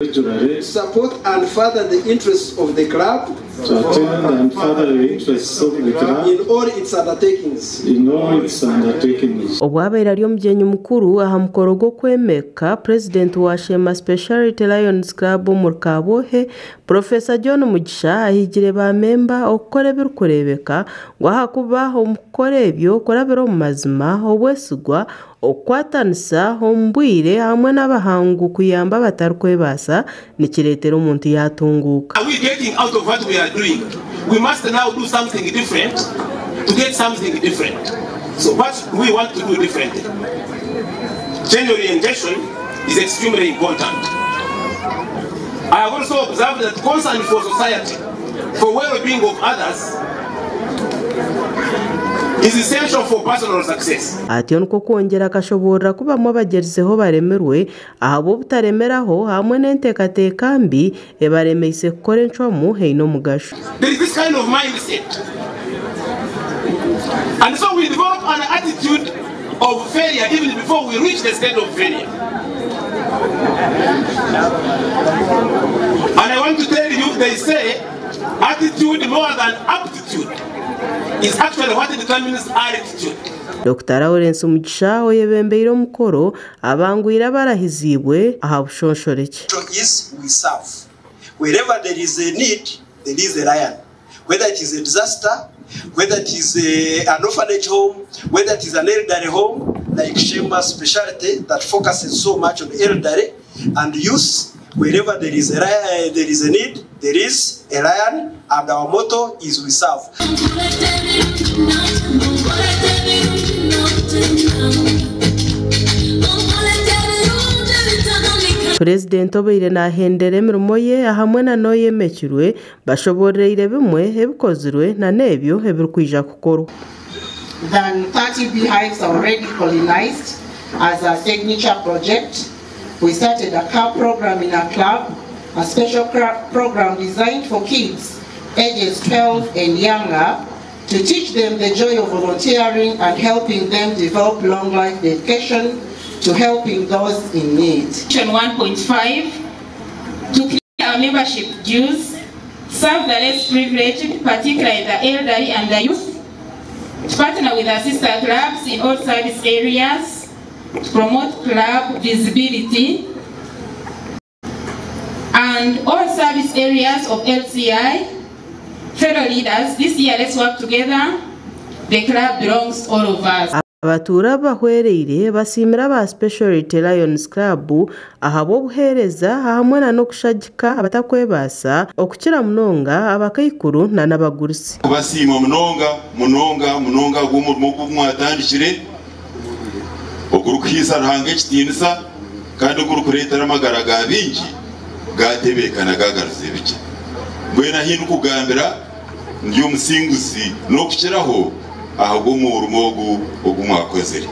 support and further the interests of the club, to attend and further the interests of the club in all its undertakings. Obwabaire ari omugyenyi mukuru aha mukoro gw'okwemeka President wa Shema Speciality Lions Club mu Kabohe Professor John Mugisha ahigire ba memba okukora ebirikurebeka ngo hakuba omukora ebyo korabira omu mazima obwesigwa okwatanisa ombwire hamwe n'abahangu kuyamba batarkwebasa nikiretera omuntu yatunguka. Are we getting out of what we are doing? We must now do something different to get something different. So what we want to do differently? Change orientation is extremely important. I have also observed that concern for society, for well-being of others, is essential for personal success. Ati onko kwongera kashoborra kuba mwe bagerizeho baremerwe ahabo butaremeraho hamwe n'enteekateeka mbi ebaremeise kukora encomu heino mugasho. There is this kind of mindset. And so we develop an attitude of failure even before we reach the state of failure. And I want to tell you, they say attitude more than aptitude is actually what determines attitude. Dr. Lawrence Mugisha oyebembeire omukoro abangwira barahizibwe aha bushonshoreke. Is we serve. Wherever there is a need, there is a lion. Whether it is a disaster, whether it is an orphanage home, whether it is an elderly home, like Shema Speciality that focuses so much on elderly and youth. Wherever there is a need, there is a lion, and our motto is we serve. President obeire nahendera emirimo ye ahamwe na noyemekirwe bashoboreire bimwe ebikozirwe na nebyo ebirikwija kukorwa. Than 30 beehives already colonized as a signature project. We started a car program in our club, a special program designed for kids ages 12 and younger to teach them the joy of volunteering and helping them develop long life dedication to helping those in need. Section 1.5 to clear our membership dues, serve the less privileged, particularly the elderly and the youth, to partner with our sister clubs in all service areas, to promote club visibility, and all service areas of LCI. Fellow leaders, this year let's work together. The club belongs to all of us. Abatura bahwereire basimira ba Speciality Lions Club ahabo buhereza hamwe na nokushagika abatakwebasa okukira munonga abakaikuru na nabagurisi. Kubasima munonga gumurimo kumwatandikire okurukiza ruhange kitinisa kandi okurukuretera amagaraga bingi gatebekana gagaruze bike mbwena hino kugambira ndi umusinguzi no kukiraho ahubwo mu rumogo ogumwakozere.